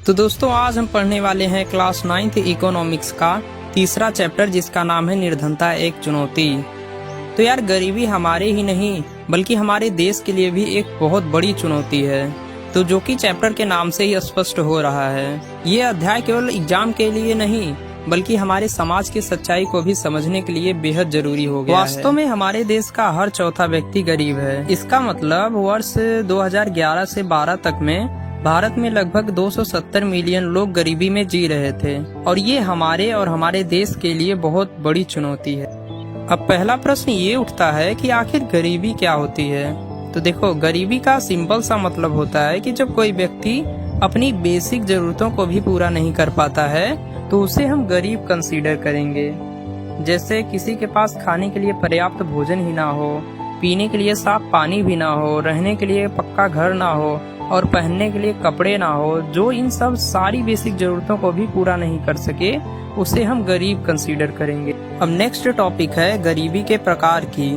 तो दोस्तों आज हम पढ़ने वाले हैं क्लास 9th इकोनॉमिक्स का तीसरा चैप्टर जिसका नाम है निर्धनता एक चुनौती। तो यार गरीबी हमारे ही नहीं बल्कि हमारे देश के लिए भी एक बहुत बड़ी चुनौती है, तो जो कि चैप्टर के नाम से ही स्पष्ट हो रहा है। ये अध्याय केवल एग्जाम के लिए नहीं बल्कि हमारे समाज की सच्चाई को भी समझने के लिए बेहद जरूरी हो गया है। वास्तव में हमारे देश का हर चौथा व्यक्ति गरीब है। इसका मतलब वर्ष 2011 से 12 तक में भारत में लगभग 270 मिलियन लोग गरीबी में जी रहे थे और ये हमारे और हमारे देश के लिए बहुत बड़ी चुनौती है। अब पहला प्रश्न ये उठता है कि आखिर गरीबी क्या होती है। तो देखो, गरीबी का सिंपल सा मतलब होता है कि जब कोई व्यक्ति अपनी बेसिक जरूरतों को भी पूरा नहीं कर पाता है तो उसे हम गरीब कंसीडर करेंगे। जैसे किसी के पास खाने के लिए पर्याप्त भोजन ही ना हो, पीने के लिए साफ पानी भी ना हो, रहने के लिए पक्का घर ना हो और पहनने के लिए कपड़े ना हो, जो इन सब सारी बेसिक जरूरतों को भी पूरा नहीं कर सके उसे हम गरीब कंसीडर करेंगे। अब नेक्स्ट टॉपिक है गरीबी के प्रकार की।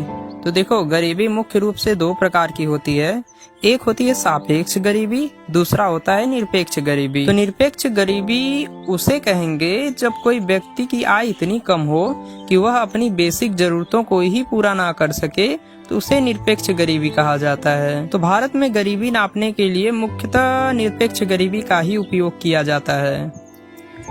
तो देखो, गरीबी मुख्य रूप से दो प्रकार की होती है। एक होती है सापेक्ष गरीबी, दूसरा होता है निरपेक्ष गरीबी। तो निरपेक्ष गरीबी उसे कहेंगे जब कोई व्यक्ति की आय इतनी कम हो कि वह अपनी बेसिक जरूरतों को ही पूरा ना कर सके तो उसे निरपेक्ष गरीबी कहा जाता है। तो भारत में गरीबी नापने के लिए मुख्यतः निरपेक्ष गरीबी का ही उपयोग किया जाता है।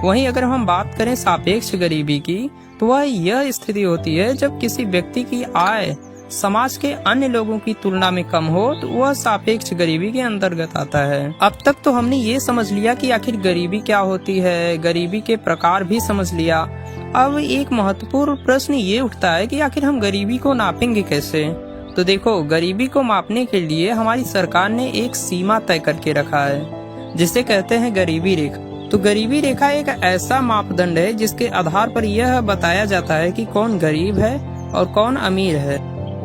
वहीं अगर हम बात करें सापेक्ष गरीबी की तो वह यह स्थिति होती है जब किसी व्यक्ति की आय समाज के अन्य लोगों की तुलना में कम हो तो वह सापेक्ष गरीबी के अंतर्गत आता है। अब तक तो हमने ये समझ लिया कि आखिर गरीबी क्या होती है, गरीबी के प्रकार भी समझ लिया। अब एक महत्वपूर्ण प्रश्न ये उठता है कि आखिर हम गरीबी को नापेंगे कैसे। तो देखो, गरीबी को मापने के लिए हमारी सरकार ने एक सीमा तय करके रखा है जिसे कहते हैं गरीबी रेखा। तो गरीबी रेखा एक ऐसा मापदंड है जिसके आधार पर यह बताया जाता है कि कौन गरीब है और कौन अमीर है।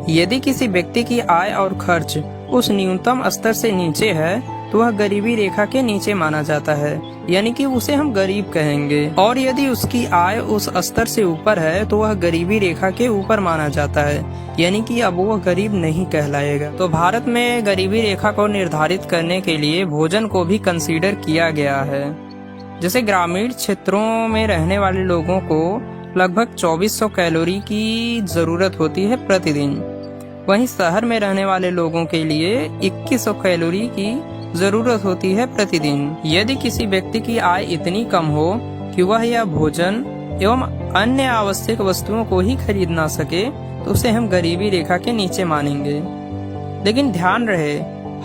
यदि किसी व्यक्ति की आय और खर्च उस न्यूनतम स्तर से नीचे है तो वह गरीबी रेखा के नीचे माना जाता है, यानी कि उसे हम गरीब कहेंगे। और यदि उसकी आय उस स्तर से ऊपर है तो वह गरीबी रेखा के ऊपर माना जाता है, यानी कि अब वह गरीब नहीं कहलाएगा। तो भारत में गरीबी रेखा को निर्धारित करने के लिए भोजन को भी कंसीडर किया गया है। जैसे ग्रामीण क्षेत्रों में रहने वाले लोगों को लगभग 2400 कैलोरी की जरूरत होती है प्रतिदिन। वहीं शहर में रहने वाले लोगों के लिए 2100 कैलोरी की जरूरत होती है प्रतिदिन। यदि किसी व्यक्ति की आय इतनी कम हो कि वह यह भोजन एवं अन्य आवश्यक वस्तुओं को ही खरीद ना सके तो उसे हम गरीबी रेखा के नीचे मानेंगे। लेकिन ध्यान रहे,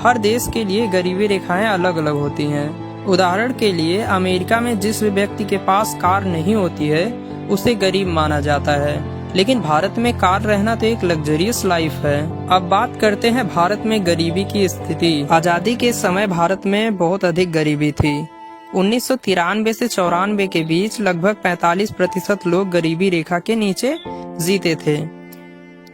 हर देश के लिए गरीबी रेखाएं अलग अलग होती हैं। उदाहरण के लिए अमेरिका में जिस व्यक्ति के पास कार नहीं होती है उसे गरीब माना जाता है, लेकिन भारत में कार रहना तो एक लग्जरियस लाइफ है। अब बात करते हैं भारत में गरीबी की स्थिति। आजादी के समय भारत में बहुत अधिक गरीबी थी। 1993 से 94 के बीच लगभग 45% लोग गरीबी रेखा के नीचे जीते थे,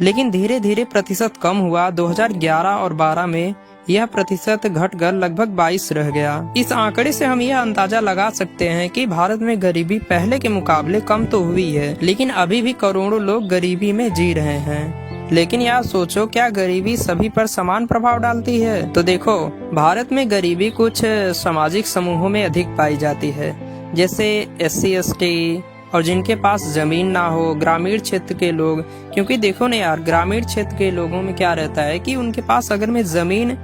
लेकिन धीरे धीरे प्रतिशत कम हुआ। 2011 और 12 में यह प्रतिशत घटकर लगभग 22 रह गया। इस आंकड़े से हम यह अंदाजा लगा सकते हैं कि भारत में गरीबी पहले के मुकाबले कम तो हुई है, लेकिन अभी भी करोड़ों लोग गरीबी में जी रहे हैं। लेकिन यार सोचो, क्या गरीबी सभी पर समान प्रभाव डालती है? तो देखो, भारत में गरीबी कुछ सामाजिक समूहों में अधिक पाई जाती है, जैसे SC ST और जिनके पास जमीन ना हो, ग्रामीण क्षेत्र के लोग। क्योंकि देखो ना यार, ग्रामीण क्षेत्र के लोगों में क्या रहता है कि उनके पास अगर में जमीन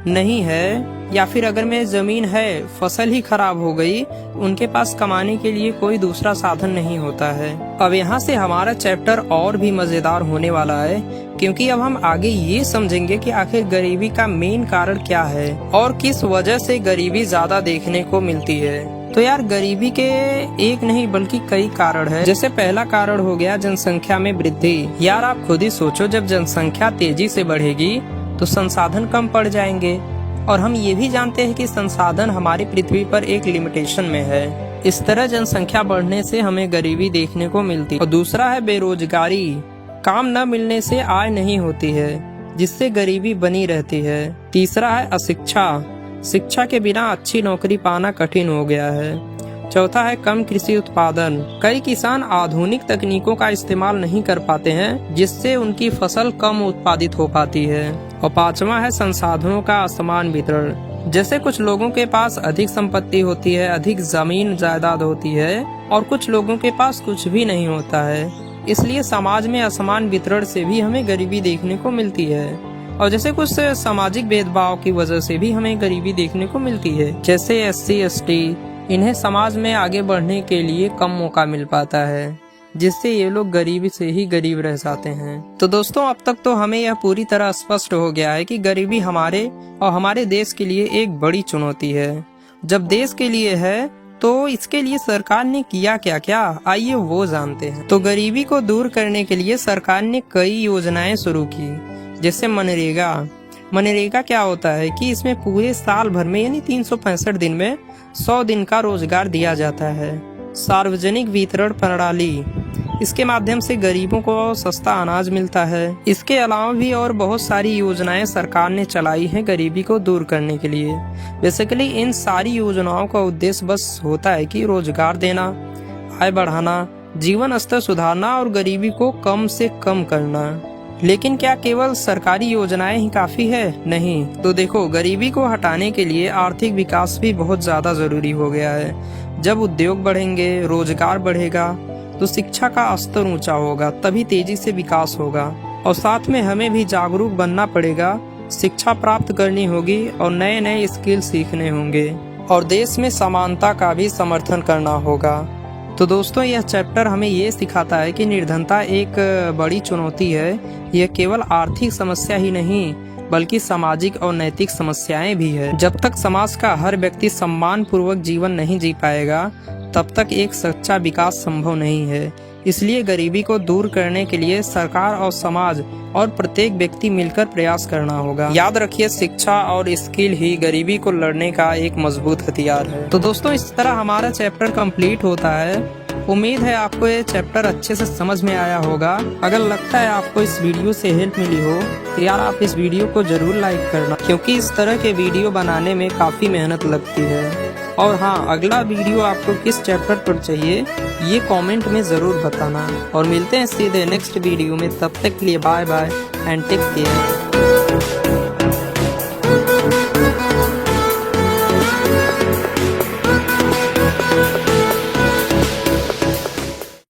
नहीं है या फिर अगर में जमीन है, फसल ही खराब हो गई, उनके पास कमाने के लिए कोई दूसरा साधन नहीं होता है। अब यहाँ से हमारा चैप्टर और भी मजेदार होने वाला है, क्योंकि अब हम आगे ये समझेंगे कि आखिर गरीबी का मेन कारण क्या है और किस वजह से गरीबी ज्यादा देखने को मिलती है। तो यार गरीबी के एक नहीं बल्कि कई कारण है। जैसे पहला कारण हो गया जनसंख्या में वृद्धि। यार आप खुद ही सोचो, जब जनसंख्या तेजी से बढ़ेगी तो संसाधन कम पड़ जाएंगे, और हम ये भी जानते हैं कि संसाधन हमारी पृथ्वी पर एक लिमिटेशन में है। इस तरह जनसंख्या बढ़ने से हमें गरीबी देखने को मिलती है। और दूसरा है बेरोजगारी। काम न मिलने से आय नहीं होती है, जिससे गरीबी बनी रहती है। तीसरा है अशिक्षा। शिक्षा के बिना अच्छी नौकरी पाना कठिन हो गया है। चौथा है कम कृषि उत्पादन। कई किसान आधुनिक तकनीकों का इस्तेमाल नहीं कर पाते हैं, जिससे उनकी फसल कम उत्पादित हो पाती है। और पांचवा है संसाधनों का असमान वितरण। जैसे कुछ लोगों के पास अधिक संपत्ति होती है, अधिक जमीन जायदाद होती है, और कुछ लोगों के पास कुछ भी नहीं होता है। इसलिए समाज में असमान वितरण से भी हमें गरीबी देखने को मिलती है। और जैसे कुछ सामाजिक भेदभाव की वजह से भी हमें गरीबी देखने को मिलती है, जैसे SC ST, इन्हें समाज में आगे बढ़ने के लिए कम मौका मिल पाता है, जिससे ये लोग गरीबी से ही गरीब रह जाते हैं। तो दोस्तों, अब तक तो हमें यह पूरी तरह स्पष्ट हो गया है कि गरीबी हमारे और हमारे देश के लिए एक बड़ी चुनौती है। जब देश के लिए है तो इसके लिए सरकार ने किया क्या, आइए वो जानते हैं। तो गरीबी को दूर करने के लिए सरकार ने कई योजनाएं शुरू की, जैसे मनरेगा क्या होता है कि इसमें पूरे साल भर में यानी 365 दिन में 100 दिन का रोजगार दिया जाता है। सार्वजनिक वितरण प्रणाली, इसके माध्यम से गरीबों को सस्ता अनाज मिलता है। इसके अलावा भी और बहुत सारी योजनाएं सरकार ने चलाई हैं गरीबी को दूर करने के लिए। बेसिकली इन सारी योजनाओं का उद्देश्य बस होता है कि रोजगार देना, आय बढ़ाना, जीवन स्तर सुधारना और गरीबी को कम से कम करना। लेकिन क्या केवल सरकारी योजनाएं ही काफी है? नहीं। तो देखो, गरीबी को हटाने के लिए आर्थिक विकास भी बहुत ज्यादा जरूरी हो गया है। जब उद्योग बढ़ेंगे, रोजगार बढ़ेगा, तो शिक्षा का स्तर ऊंचा होगा, तभी तेजी से विकास होगा। और साथ में हमें भी जागरूक बनना पड़ेगा, शिक्षा प्राप्त करनी होगी और नए नए स्किल सीखने होंगे, और देश में समानता का भी समर्थन करना होगा। तो दोस्तों, यह चैप्टर हमें ये सिखाता है कि निर्धनता एक बड़ी चुनौती है। यह केवल आर्थिक समस्या ही नहीं, बल्कि सामाजिक और नैतिक समस्याएं भी है। जब तक समाज का हर व्यक्ति सम्मान पूर्वक जीवन नहीं जी पाएगा, तब तक एक सच्चा विकास संभव नहीं है। इसलिए गरीबी को दूर करने के लिए सरकार और समाज और प्रत्येक व्यक्ति मिलकर प्रयास करना होगा। याद रखिए, शिक्षा और स्किल ही गरीबी को लड़ने का एक मजबूत हथियार है। तो दोस्तों, इस तरह हमारा चैप्टर कंप्लीट होता है। उम्मीद है आपको ये चैप्टर अच्छे से समझ में आया होगा। अगर लगता है आपको इस वीडियो से हेल्प मिली हो, तो यार आप इस वीडियो को जरूर लाइक करना, क्योंकि इस तरह के वीडियो बनाने में काफी मेहनत लगती है। और हाँ, अगला वीडियो आपको किस चैप्टर पर चाहिए ये कमेंट में जरूर बताना। और मिलते हैं सीधे नेक्स्ट वीडियो में। तब तक के लिए bye bye and take care.